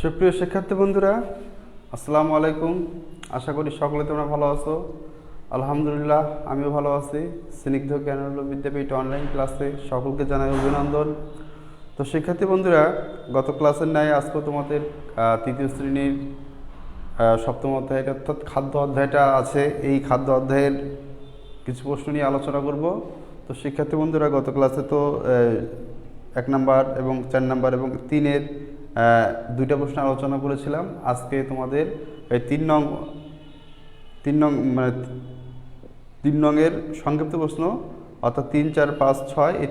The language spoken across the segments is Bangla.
সুপ্রিয় শিক্ষার্থী বন্ধুরা, আসসালামু আলাইকুম। আশা করি সকলে তোমরা ভালো আছো। আলহামদুলিল্লাহ, আমিও ভালো আছি। স্নিগ্ধ জ্ঞানানন্দ বিদ্যাপীঠ অনলাইন ক্লাসে সকলকে জানাই অভিনন্দন। তো শিক্ষার্থী বন্ধুরা, গত ক্লাসের ন্যায় আজকে তোমাদের তৃতীয় শ্রেণীর সপ্তম অধ্যায় অর্থাৎ খাদ্য অধ্যায়টা আছে। এই খাদ্য অধ্যায়ের কিছু প্রশ্ন নিয়ে আলোচনা করব। তো শিক্ষার্থী বন্ধুরা, গত ক্লাসে তো 1 নাম্বার এবং 4 নাম্বার এবং 3-এর দুইটা প্রশ্ন আলোচনা করেছিলাম। আজকে তোমাদের এই 3 নংয়ের সংক্ষিপ্ত প্রশ্ন অর্থাৎ 3, 4, 5, 6 এই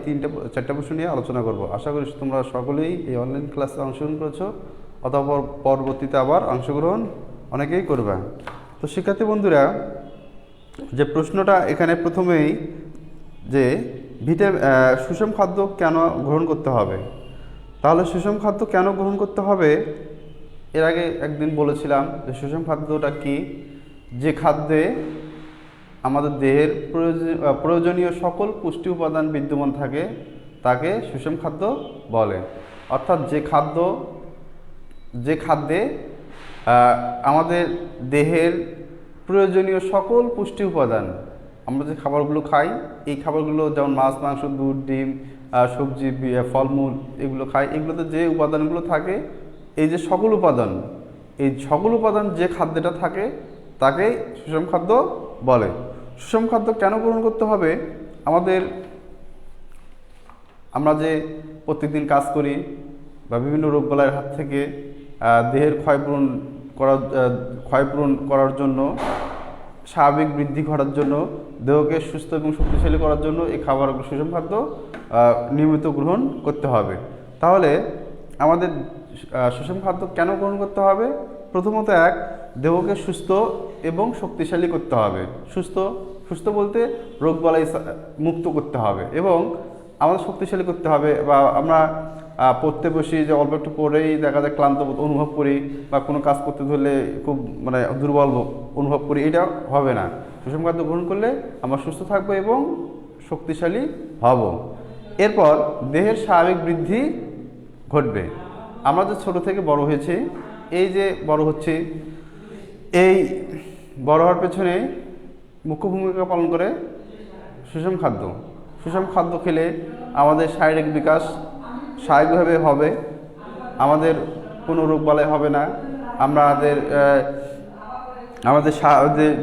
4টা প্রশ্ন নিয়ে আলোচনা করব। আশা করি তোমরা সকলেই এই অনলাইন ক্লাসে অংশগ্রহণ করেছো অথবা পরবর্তীতে আবার অংশগ্রহণ অনেকেই করবে। তো শিক্ষার্থী বন্ধুরা, যে প্রশ্নটা এখানে প্রথমেই যে সুষম খাদ্য কেন গ্রহণ করতে হবে, তাহলে সুষম খাদ্য কেন গ্রহণ করতে হবে এর আগে একদিন বলেছিলাম যে সুষম খাদ্যটা কি। যে খাদ্যে আমাদের দেহের প্রয়োজনীয় সকল পুষ্টি উপাদান বিদ্যমান থাকে তাকে সুষম খাদ্য বলে। অর্থাৎ যে খাদ্যে আমাদের দেহের প্রয়োজনীয় সকল পুষ্টি উপাদান, আমরা যে খাবারগুলো খাই, এই খাবারগুলো যেমন মাছ, মাংস, দুধ, ডিম, সবজি, ফলমূল এগুলো খাই, এগুলোতে যে উপাদানগুলো থাকে, এই যে সকল উপাদান যে খাদ্যটা থাকে তাকে সুষম খাদ্য বলে। সুষম খাদ্য কেন গ্রহণ করতে হবে? আমরা যে প্রত্যেকদিন কাজ করি বা বিভিন্ন রোগবালাইয়ের হাত থেকে দেহের ক্ষয়পূরণ করার জন্য, স্বাভাবিক বৃদ্ধি ঘটার জন্য, দেহকে সুস্থ এবং শক্তিশালী করার জন্য এই খাবারগুলো সুষম খাদ্য নিয়মিত গ্রহণ করতে হবে। তাহলে আমাদের সুষম খাদ্য কেন গ্রহণ করতে হবে? প্রথমত দেহকে সুস্থ এবং শক্তিশালী করতে হবে। সুস্থ বলতে রোগবালাই মুক্ত করতে হবে এবং আমাদের শক্তিশালী করতে হবে। বা আমরা পড়তে বসি যে অল্প একটু পরেই দেখা যায় ক্লান্ত অনুভব করি বা কোনো কাজ করতে ধরলে খুব দুর্বল অনুভব করি, এটা হবে না। সুষম খাদ্য গ্রহণ করলে আমরা সুস্থ থাকবো এবং শক্তিশালী হব। এরপর দেহের স্বাভাবিক বৃদ্ধি ঘটবে। আমরা যে ছোট থেকে বড় হয়েছি, এই যে বড় হচ্ছে, এই বড় হওয়ার পেছনে মুখ্য ভূমিকা পালন করে সুষম খাদ্য। সুষম খাদ্য খেলে আমাদের শারীরিক বিকাশ স্বাভাবিকভাবে হবে, আমাদের কোনো রোগবালাই হবে না। আমাদের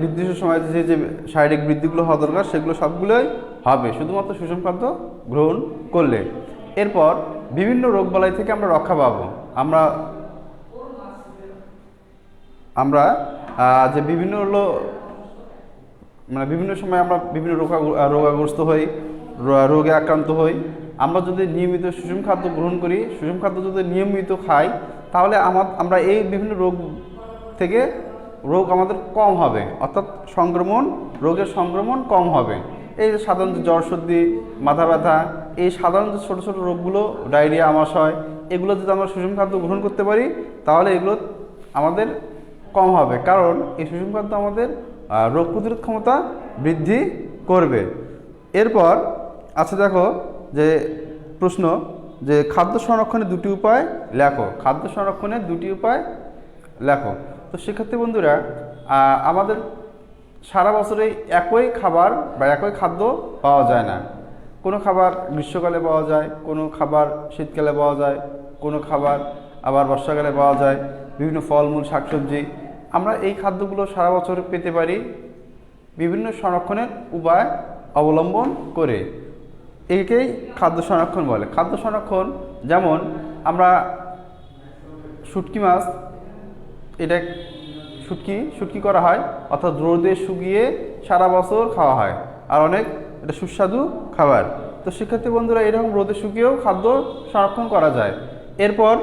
নির্দিষ্ট সময়ে যে শারীরিক বৃদ্ধিগুলো হওয়া দরকার সেগুলো সবগুলোই হবে শুধুমাত্র সুষম খাদ্য গ্রহণ করলে। এরপর বিভিন্ন রোগবালাই থেকে আমরা রক্ষা পাবো। আমরা যে বিভিন্ন সময় আমরা বিভিন্ন রোগাগ্রস্ত হই, রোগে আক্রান্ত হই। আমরা যদি নিয়মিত সুষম খাদ্য গ্রহণ করি, সুষম খাদ্য যদি নিয়মিত খাই, তাহলে আমরা এই বিভিন্ন রোগ আমাদের কম হবে, অর্থাৎ রোগের সংক্রমণ কম হবে। এই যে সাধারণ জ্বর, সর্দি, মাথা ব্যথা, এই সাধারণ যে ছোটো ছোটো রোগগুলো, ডায়রিয়া, আমাশয়, এগুলো যদি আমরা সুষম খাদ্য গ্রহণ করতে পারি তাহলে এগুলো আমাদের কম হবে, কারণ এই সুষম খাদ্য আমাদের রোগ প্রতিরোধ ক্ষমতা বৃদ্ধি করবে। এরপর দেখো যে প্রশ্ন যে খাদ্য সংরক্ষণের 2টি উপায় লেখো। খাদ্য সংরক্ষণের 2টি উপায় লেখো। তো শিক্ষার্থী বন্ধুরা, আমাদের সারা বছরে একই খাবার বা একই খাদ্য পাওয়া যায় না। কোনো খাবার গ্রীষ্মকালে পাওয়া যায়, কোনো খাবার শীতকালে পাওয়া যায়, কোনো খাবার আবার বর্ষাকালে পাওয়া যায়। বিভিন্ন ফলমূল, শাকসবজি, আমরা এই খাদ্যগুলো সারা বছর পেতে পারি বিভিন্ন সংরক্ষণের উপায় অবলম্বন করে। একেই খাদ্য সংরক্ষণ বলে। খাদ্য সংরক্ষণ যেমন আমরা শুটকি মাছ, এটা শুটকি করা হয়, অর্থাৎ রোদে শুকিয়ে সারা বছর খাওয়া হয়, আর এটা সুস্বাদু খাবার। তো শিক্ষার্থী বন্ধুরা, এরকম রোদে শুকিয়েও খাদ্য সংরক্ষণ করা যায়। এরপর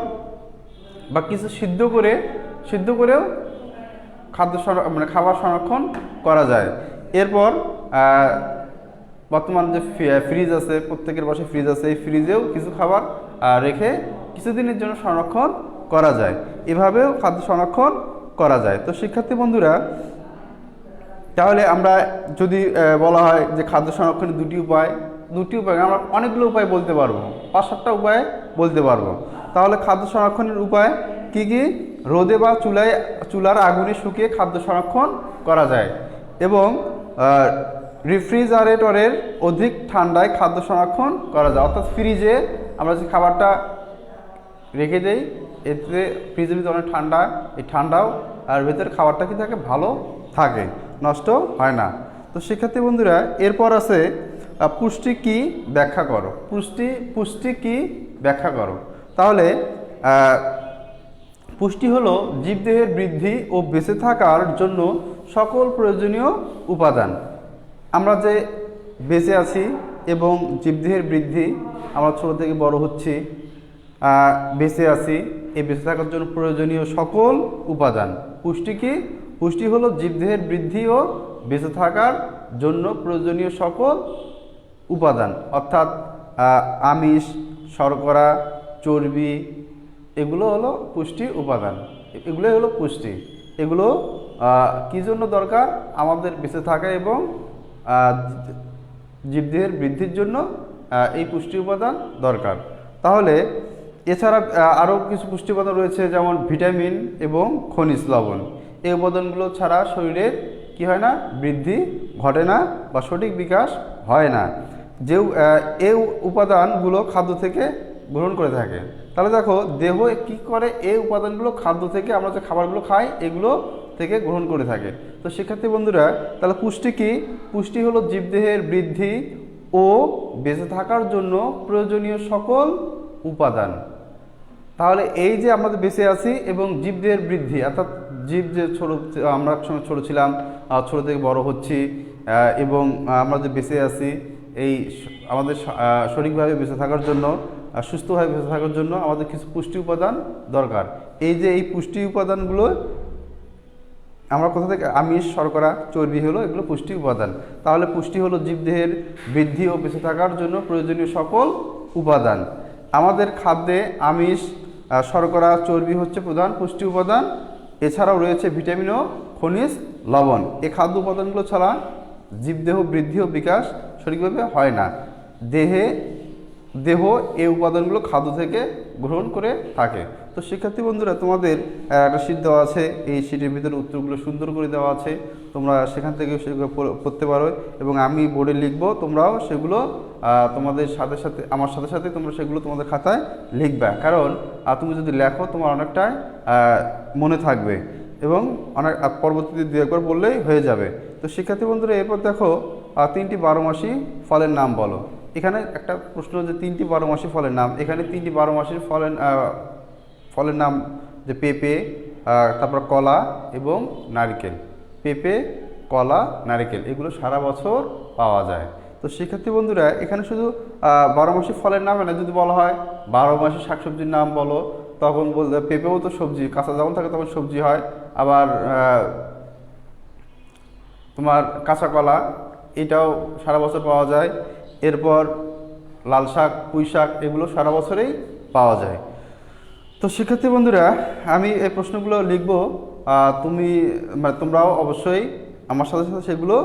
বা কিছু সিদ্ধ করেও খাবার সংরক্ষণ করা যায়। এরপর বর্তমান যে ফ্রিজ আছে, প্রত্যেকের বাসায় ফ্রিজ আছে, এই ফ্রিজেও কিছু খাবার রেখে কিছুদিনের জন্য সংরক্ষণ করা যায়। এভাবেও খাদ্য সংরক্ষণ করা যায়। তো শিক্ষার্থী বন্ধুরা, তাহলে আমরা যদি বলা হয় যে খাদ্য সংরক্ষণের 2টি উপায়, আমরা অনেকগুলো উপায় বলতে পারবো, 5-7টা উপায় বলতে পারবো। তাহলে খাদ্য সংরক্ষণের উপায় কি কি রোদে বা চুলার আগুনে শুকিয়ে খাদ্য সংরক্ষণ করা যায় এবং রেফ্রিজারেটরের অধিক ঠান্ডায় খাদ্য সংরক্ষণ করা যায়। অর্থাৎ ফ্রিজে আমরা যে খাবারটা রেখে দেই, এতে ফ্রিজের ভিতরে অনেক ঠান্ডা, এই ঠান্ডাও আর ভেতরে খাবারটা কি থাকে, ভালো থাকে, নষ্ট হয় না। তো শিক্ষার্থী বন্ধুরা, এরপর আছে পুষ্টি কি ব্যাখ্যা করো। পুষ্টি কি ব্যাখ্যা করো। তাহলে পুষ্টি হলো জীবদেহের বৃদ্ধি ও বেঁচে থাকার জন্য সকল প্রয়োজনীয় উপাদান। আমরা যে বেঁচে আছি এবং জীবদেহের বৃদ্ধি, আমরা ছোট থেকে বড় হচ্ছি, বেঁচে আছি, এই বেঁচে থাকার জন্য প্রয়োজনীয় সকল উপাদান। পুষ্টি কি? পুষ্টি হলো জীবদেহের বৃদ্ধি ও বেঁচে থাকার জন্য প্রয়োজনীয় সকল উপাদান, অর্থাৎ আমিষ, শর্করা, চর্বি, এগুলো হলো পুষ্টি উপাদান। এগুলোই হলো পুষ্টি। এগুলো কী জন্য দরকার? আমাদের বেঁচে থাকা এবং জীবদেহের বৃদ্ধির জন্য এই পুষ্টি উপাদান দরকার। তাহলে এছাড়া আরও কিছু পুষ্টি উপাদান রয়েছে, যেমন ভিটামিন এবং খনিজ লবণ। এই উপাদানগুলো ছাড়া শরীরের কি হয় না, বৃদ্ধি ঘটে না বা সঠিক বিকাশ হয় না। যে এই উপাদানগুলো খাদ্য থেকে গ্রহণ করে থাকে। তাহলে দেখো, দেহ কি করে, এই উপাদানগুলো খাদ্য থেকে, আমরা যে খাবারগুলো খাই এগুলো থেকে গ্রহণ করে থাকে। তো শিক্ষার্থী বন্ধুরা, তাহলে পুষ্টি কি? পুষ্টি হলো জীবদেহের বৃদ্ধি ও বেঁচে থাকার জন্য প্রয়োজনীয় সকল উপাদান। তাহলে এই যে আমরা বেঁচে আছি এবং জীবদেহের বৃদ্ধি, অর্থাৎ জীব যে আমরা একসময় ছোটো ছিলাম, ছোটো থেকে বড় হচ্ছি, এবং আমরা যে বেঁচে আছি, এই আমাদের সঠিকভাবে বেঁচে থাকার জন্য, সুস্থভাবে বেঁচে থাকার জন্য আমাদের কিছু পুষ্টি উপাদান দরকার। এই যে এই পুষ্টি উপাদানগুলো আমরা কোথা থেকে, আমিষ, শর্করা, চর্বি হলো এগুলো পুষ্টি উপাদান। তাহলে পুষ্টি হলো জীবদেহের বৃদ্ধি ও বেঁচে থাকার জন্য প্রয়োজনীয় সকল উপাদান। আমাদের খাদ্যে আমিষ, শর্করা, চর্বি হচ্ছে প্রধান পুষ্টি উপাদান। এছাড়াও রয়েছে ভিটামিন ও খনিজ লবণ। এই খাদ্য উপাদানগুলো ছাড়া জীবদেহ বৃদ্ধি ও বিকাশ সঠিকভাবে হয় না। দেহ এই উপাদানগুলো খাদ্য থেকে গ্রহণ করে থাকে। তো শিক্ষার্থী বন্ধুরা, তোমাদের একটা শীট দেওয়া আছে, এই শীটের ভিতরে উত্তরগুলো সুন্দর করে দেওয়া আছে, তোমরা সেখান থেকে সেগুলো পড়তে পারো এবং আমি বোর্ডে লিখবো, তোমরাও সেগুলো তোমাদের সাথে সাথে, আমার সাথে সাথে তোমরা সেগুলো তোমাদের খাতায় লিখবে। কারণ তুমি যদি লেখো তোমার অনেকটাই মনে থাকবে এবং অনেক পরবর্তীতে দু একবার বললেই হয়ে যাবে। তো শিক্ষার্থী বন্ধুরা, এরপর দেখো 3টি 12 মাসি ফলের নাম বলো। এখানে একটা প্রশ্ন যে 3টি 12 মাসি ফলের নাম। এখানে 3টি 12 মাসির ফলের নাম যে পেঁপে, তারপর কলা এবং নারকেল। পেঁপে, কলা, নারকেল এগুলো সারা বছর পাওয়া যায়। তো শিক্ষার্থী বন্ধুরা, এখানে শুধু 12 মাসি ফলের নাম না, যদি বলা হয় 12 মাসি শাকসবজির নাম বলো, তখন বলতে পেঁপেও তো সবজি, কাঁচা যখন থাকে তখন সবজি হয়। আবার তোমার কাঁচা কলা, এটাও সারা বছর পাওয়া যায়। এরপর লাল শাক, পুঁই শাক এগুলো সারা বছরেই পাওয়া যায়। তো শিক্ষার্থী বন্ধুরা, আমি এই প্রশ্নগুলো লিখব, তোমরাও অবশ্যই আমার সাথে সাথে সেগুলো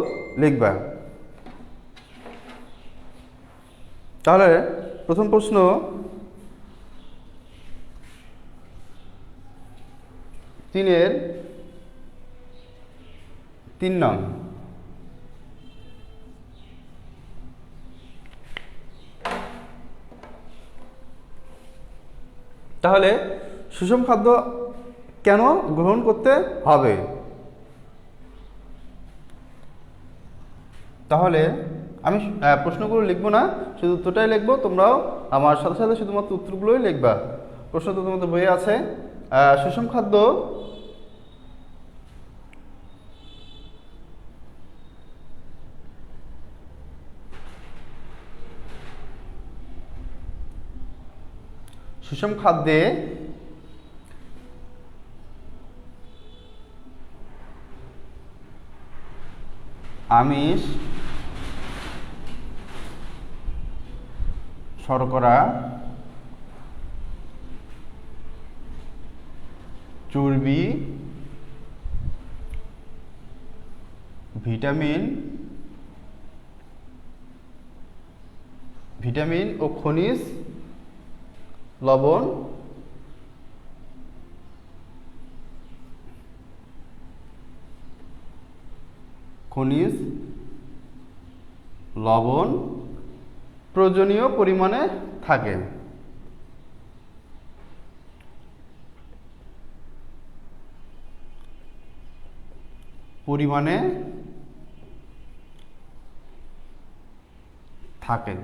লিখবা। তাহলে প্রথম প্রশ্ন, তিনের 3 নং। তাহলে সুষম খাদ্য কেন গ্রহণ করতে হবে? তাহলে আমি প্রশ্নগুলো লিখবো না, শুধু উত্তরটাই লিখবো, তোমরাও আমার সাথে সাথে শুধুমাত্র উত্তরগুলোই লিখবা। প্রশ্ন তো তোমাদের বইয়ে আছে। সুষম খাদ্য সুষম খাদ্যে আমিষ, শর্করা, চর্বি, ভিটামিন ও খনিজ লবণ খনিজ লবণ প্রয়োজনীয় পরিমাণে থাকে। পরিমাণে থাকে।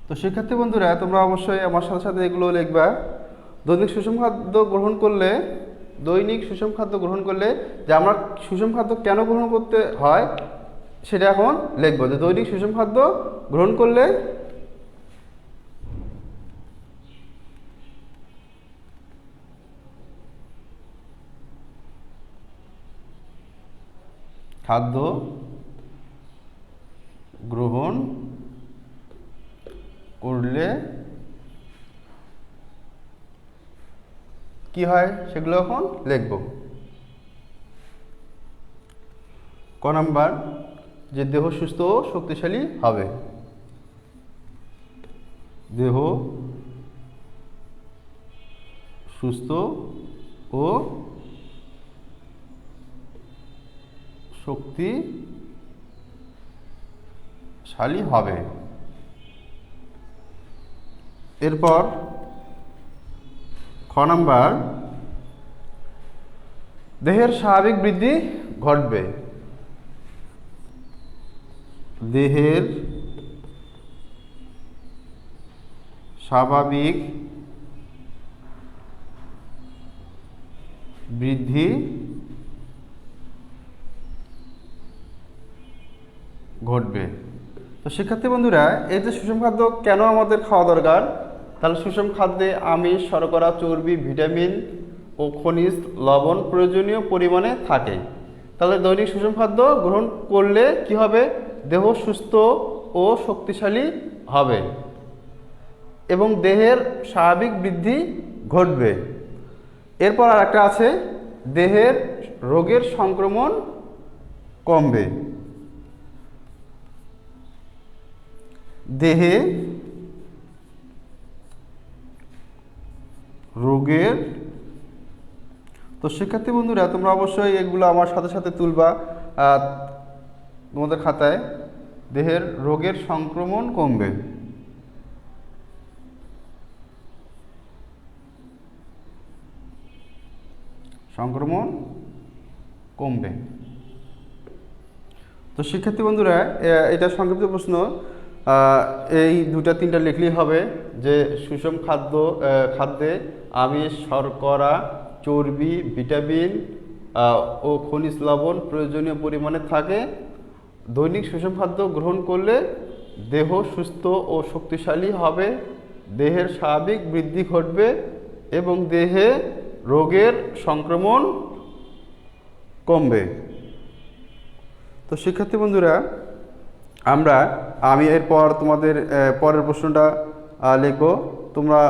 তো শিক্ষার্থী বন্ধুরা, তোমরা অবশ্যই আমার সাথে সাথে এগুলো লিখবা। দৈনিক সুষম খাদ্য গ্রহণ করলে যে আমরা সুষম খাদ্য কেন গ্রহণ করতে হয় সেটা এখন লিখবো। যে দৈনিক সুষম খাদ্য গ্রহণ করলে খাদ্য গ্রহণ করলে কি হয় সেগুলো এখন লিখব। ক নাম্বার, যে দেহ সুস্থ ও শক্তিশালী হবে। দেহ সুস্থ ও শক্তিশালী হবে। এরপর খ নাম্বার, দেহের স্বাভাবিক বৃদ্ধি ঘটবে। দেহের স্বাভাবিক বৃদ্ধি ঘটবে। তো শিক্ষার্থী বন্ধুরা, এই যে সুষম খাদ্য কেন আমাদের খাওয়া দরকার, তাহলে সুষম খাদ্যে আমিষ, শর্করা, চর্বি, ভিটামিন ও খনিজ লবণ প্রয়োজনীয় পরিমাণে থাকে। তাহলে দৈনিক সুষম খাদ্য গ্রহণ করলে কি হবে? দেহ সুস্থ ও শক্তিশালী হবে এবং দেহের স্বাভাবিক বৃদ্ধি ঘটবে। এরপর আর একটা আছে, দেহের রোগের সংক্রমণ কমবে। দেহে রোগের, তো শিক্ষার্থী বন্ধুরা তোমরা অবশ্যই এগুলো আমার সাথে সাথে তুলবা তোমাদের খাতায়। দেহের রোগের সংক্রমণ কমবে। সংক্রমণ কমবে। তো শিক্ষার্থী বন্ধুরা, এটা সংক্ষিপ্ত প্রশ্ন, এই দুটা তিনটা লিখলেই হবে। যে সুষম খাদ্যে আমিষ, শর্করা, চর্বি, ভিটামিন ও খনিজ লবণ প্রয়োজনীয় পরিমাণে থাকে। দৈনিক সুষম খাদ্য গ্রহণ করলে দেহ সুস্থ ও শক্তিশালী হবে, দেহের স্বাভাবিক বৃদ্ধি ঘটবে এবং দেহে রোগের সংক্রমণ কমবে। তো শিক্ষার্থী বন্ধুরা, আমি এরপর তোমাদের পরের প্রশ্নটা লিখব, তোমরা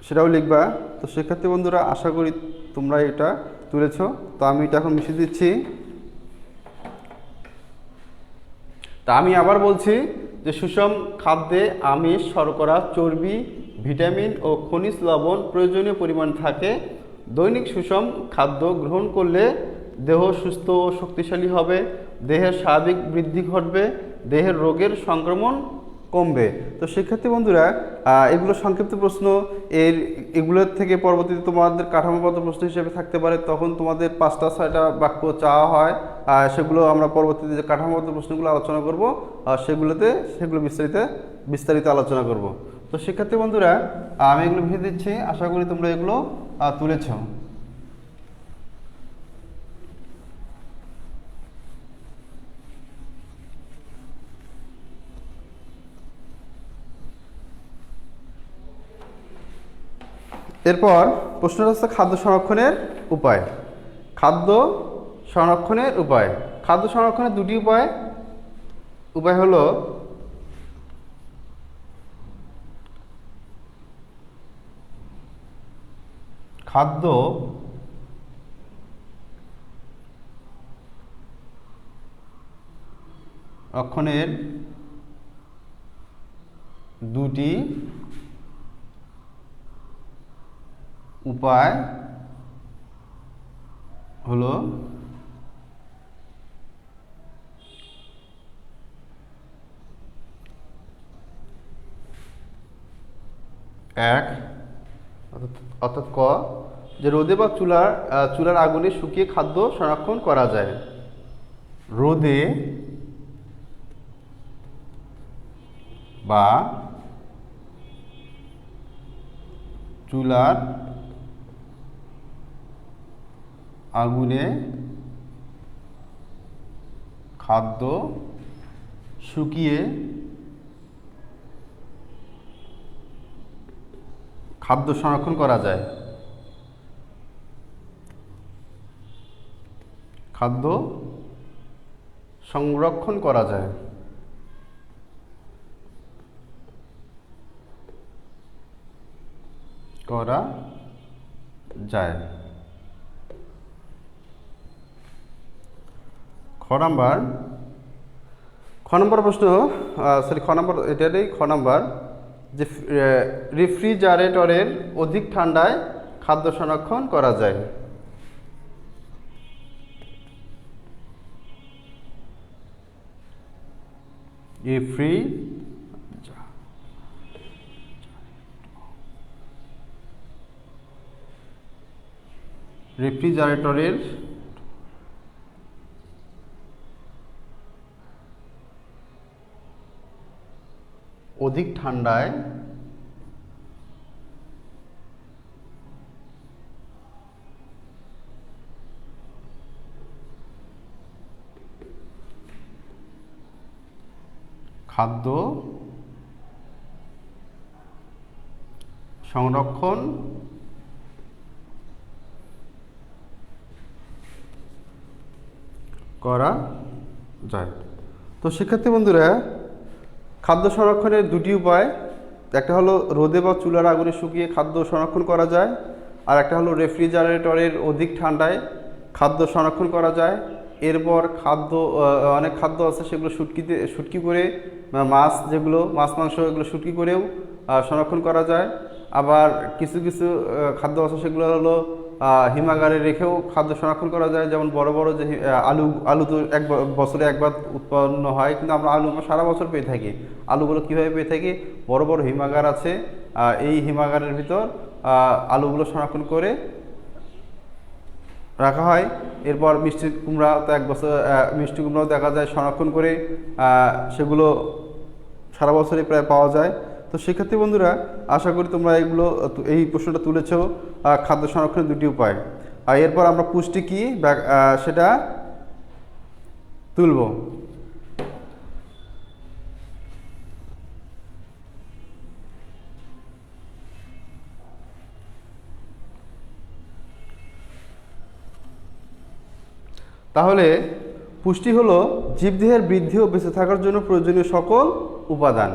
সেটাও লিখবা। তো শিক্ষার্থী বন্ধুরা, আশা করি তোমরা এটা তুলেছ। তো আমি এটা এখন মিশিয়ে দিচ্ছি। তা আমি আবার বলছি যে সুষম খাদ্যে আমিষ, শর্করা, চর্বি, ভিটামিন ও খনিজ লবণ প্রয়োজনীয় পরিমাণ থাকে। দৈনিক সুষম খাদ্য গ্রহণ করলে দেহ সুস্থ ও শক্তিশালী হবে, দেহের স্বাভাবিক বৃদ্ধি ঘটবে, দেহের রোগের সংক্রমণ কমবে। তো শিক্ষার্থী বন্ধুরা, এগুলো সংক্ষিপ্ত প্রশ্ন। এগুলোর থেকে পরবর্তীতে তোমাদের কাঠামোগত প্রশ্ন হিসেবে থাকতে পারে, তখন তোমাদের 5টা 6টা বাক্য চাওয়া হয়। সেগুলো আমরা পরবর্তীতে যে কাঠামোগত প্রশ্নগুলো আলোচনা করব সেগুলো বিস্তারিত আলোচনা করব। তো শিক্ষার্থী বন্ধুরা, আমি এগুলো ভেবে দিচ্ছি, আশা করি তোমরা এগুলো তুলেছ। এরপর প্রশ্নটা হচ্ছে খাদ্য সংরক্ষণের উপায়। খাদ্য সংরক্ষণের দুটি উপায় হলো খাদ্য রক্ষণের দুটি উপায় হলো এক, অর্থাৎ ক, যে রোদে বা চুলার আগুনে শুকিয়ে খাদ্য সংরক্ষণ করা যায়। রোদে বা চুলার আগুনে খাদ্য শুকিয়ে খাদ্য সংরক্ষণ করা যায়। খাদ্য সংরক্ষণ করা যায়। করা যায়। খ নাম্বার প্রশ্ন, খ নাম্বার, এটারই খ নাম্বার, যে রেফ্রিজারেটরের অধিক ঠান্ডায় খাদ্য সংরক্ষণ করা যায়। রেফ্রিজারেটরের অধিক ঠান্ডায় খাদ্য সংরক্ষণ করা যায়। তো শিক্ষার্থী বন্ধুরা, খাদ্য সংরক্ষণের দুটি উপায়, একটা হলো রোদে বা চুলার আগুনে শুকিয়ে খাদ্য সংরক্ষণ করা যায়, আর একটা হলো রেফ্রিজারেটরের অধিক ঠান্ডায় খাদ্য সংরক্ষণ করা যায়। এরপর অনেক খাদ্য আছে সেগুলো শুটকি করে, মাছ মাছ মাংস এগুলো শুটকি করেও সংরক্ষণ করা যায়। আবার কিছু কিছু খাদ্য আছে সেগুলো হলো হিমাগারে রেখেও খাদ্য সংরক্ষণ করা যায়। যেমন বড় বড় যে আলু তো বছরে একবার উৎপন্ন হয়, কিন্তু আমরা আলু সারা বছর পেয়ে থাকি। আলুগুলো কীভাবে পেয়ে থাকি? বড় বড় হিমাগার আছে, এই হিমাগারের ভিতর আলুগুলো সংরক্ষণ করে রাখা হয়। এরপর মিষ্টি কুমড়া তো মিষ্টি কুমড়াও দেখা যায় সংরক্ষণ করে, সেগুলো সারা বছরই প্রায় পাওয়া যায়। তো শিক্ষার্থী বন্ধুরা, আশা করি তোমরা এই প্রশ্নটা তুলেছ, খাদ্য সংরক্ষণের দুটি উপায়। আর এরপর আমরা পুষ্টি কি সেটা তুলব। তাহলে পুষ্টি হলো জীবদেহের বৃদ্ধি ও বেঁচে থাকার জন্য প্রয়োজনীয় সকল উপাদান।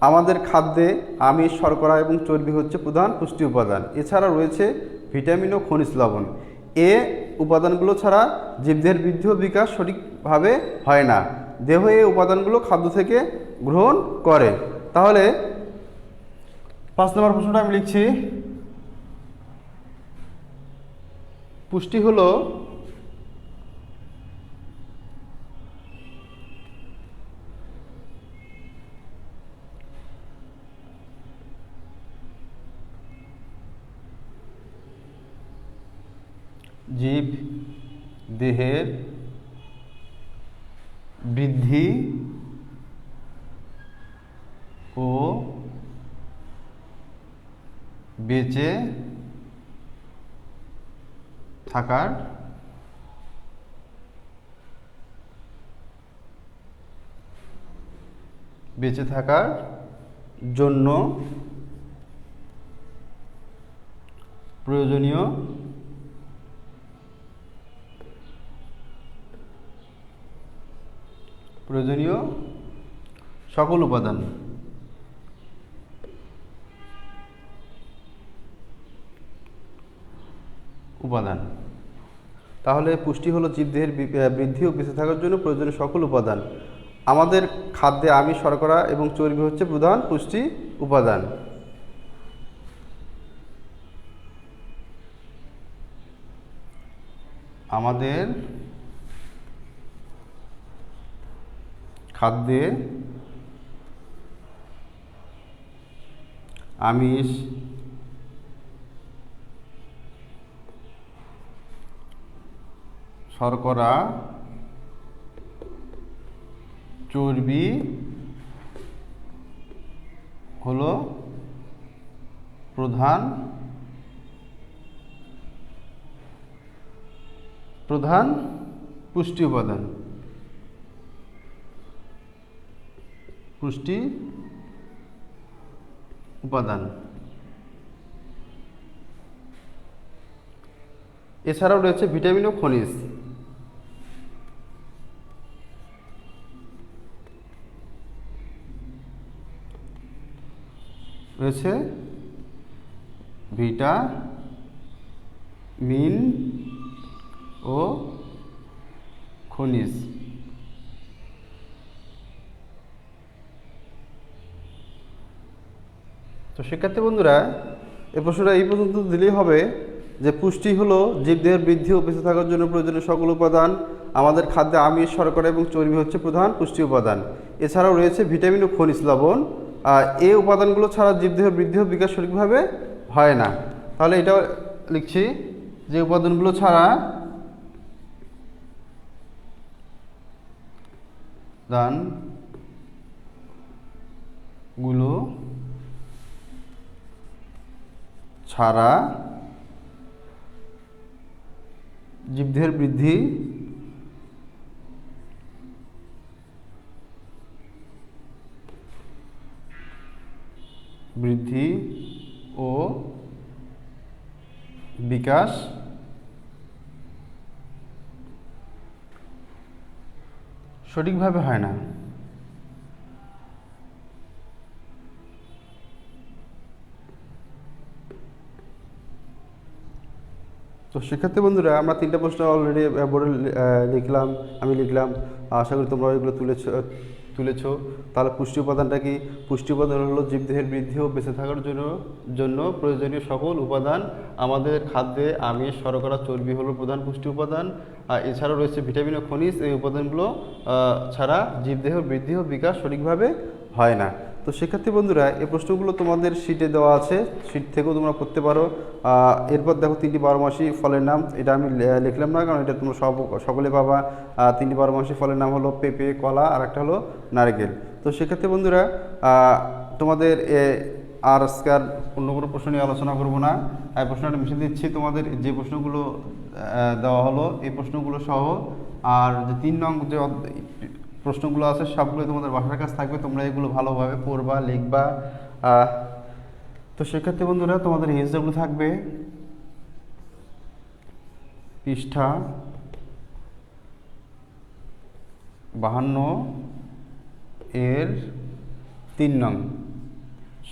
আমাদের খাদ্যে আমিষ, শর্করা এবং চর্বি হচ্ছে প্রধান পুষ্টি উপাদান। এছাড়া রয়েছে ভিটামিন ও খনিজ লবণ। এ উপাদানগুলো ছাড়া জীবদেহের বৃদ্ধি ও বিকাশ সঠিকভাবে হয় না। দেহ এই উপাদানগুলো খাদ্য থেকে গ্রহণ করে। তাহলে 5 নম্বর প্রশ্নটা আমি লিখছি। পুষ্টি হলো জীব দেহের বৃদ্ধি ও বেঁচে থাকার জন্য প্রয়োজনীয় সকল উপাদান। তাহলে পুষ্টি হলো জীবদেহের বৃদ্ধি ও বেঁচে থাকার জন্য প্রয়োজনীয় সকল উপাদান। আমাদের খাদ্যে আমিষ, শর্করা এবং চর্বি হচ্ছে প্রধান পুষ্টি উপাদান। আমাদের খাদ্যে আমিষ, শর্করা, চর্বি হলো প্রধান পুষ্টি উপাদান। এছাড়াও রয়েছে ভিটামিন ও খনিজ। রয়েছে ভিটামিন ও খনিজ। তো শিক্ষার্থী বন্ধুরা, এই প্রশ্নটা এই পর্যন্ত দিলেই হবে যে পুষ্টি হলো জীবদেহের বৃদ্ধি ও বেঁচে থাকার জন্য প্রয়োজনীয় সকল উপাদান। আমাদের খাদ্যে আমিষ, শর্করা এবং চর্বি হচ্ছে প্রধান পুষ্টি উপাদান। এছাড়াও রয়েছে ভিটামিন ও খনিজ লবণ। এই উপাদানগুলো ছাড়া জীবদেহের বৃদ্ধি ও বিকাশ সঠিকভাবে হয় না। তাহলে এটাও লিখছি যে উপাদানগুলো ছাড়া জীবদেহের বৃদ্ধি ও বিকাশ সঠিকভাবে হয় না। তো শিক্ষার্থী বন্ধুরা, আমরা 3টা প্রশ্ন অলরেডি বোর্ডে আমি লিখলাম। আশা করি তোমরা এগুলো তুলেছো। তাহলে পুষ্টি উপাদানটা কি? পুষ্টি উপাদান হলো জীবদেহের বৃদ্ধি ও বেঁচে থাকার জন্য প্রয়োজনীয় সকল উপাদান। আমাদের খাদ্যে আমিষ, শর্করা, চর্বি হলো প্রধান পুষ্টি উপাদান। আর এছাড়াও রয়েছে ভিটামিন ও খনিজ। এই উপাদানগুলো ছাড়া জীবদেহের বৃদ্ধি ও বিকাশ সঠিকভাবে হয় না। তো শিক্ষার্থী বন্ধুরা, এই প্রশ্নগুলো তোমাদের শিটে দেওয়া আছে, শিট থেকেও তোমরা করতে পারো। এরপর দেখো 3টি বারোমাসি ফলের নাম। এটা আমি লিখলাম না, কারণ এটা তোমরা সকলে পাবা। 3টি বারোমাসি ফলের নাম হলো পেঁপে, কলা, আর একটা হলো নারকেল। তো শিক্ষার্থী বন্ধুরা, তোমাদের আর আজকে আর অন্য কোনো প্রশ্ন নিয়ে আলোচনা করবো না। এই প্রশ্নটা মিশিয়ে দিচ্ছি। তোমাদের যে প্রশ্নগুলো দেওয়া হলো এই প্রশ্নগুলো সহ আর যে 3 নং যে প্রশ্নগুলো আছে সবগুলো তোমাদের বাসার কাছে থাকবে। তোমরা এগুলো ভালোভাবে পড়বা, লিখবা। তো শিক্ষার্থী বন্ধুরা, তোমাদের এজগুলো থাকবে পৃষ্ঠা 52 এর 3 নং।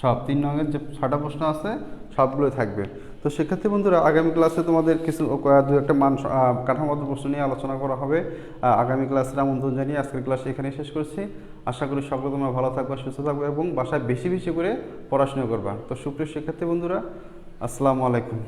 সব 3 নংয়ের যে 6টা প্রশ্ন আছে সবগুলো থাকবে। তো শিক্ষার্থী বন্ধুরা, আগামী ক্লাসে তোমাদের কিছু 2-একটা কাঠামোগত প্রশ্ন নিয়ে আলোচনা করা হবে। আগামী ক্লাসের আমন্ত্রণ জানিয়ে আজকের ক্লাস এখানেই শেষ করছি। আশা করি সকলে তোমরা ভালো থাকবা, সুস্থ থাকবে এবং বাসায় বেশি বেশি করে পড়াশোনা করবা। তো সুপ্রিয় শিক্ষার্থী বন্ধুরা, আসসালামু আলাইকুম।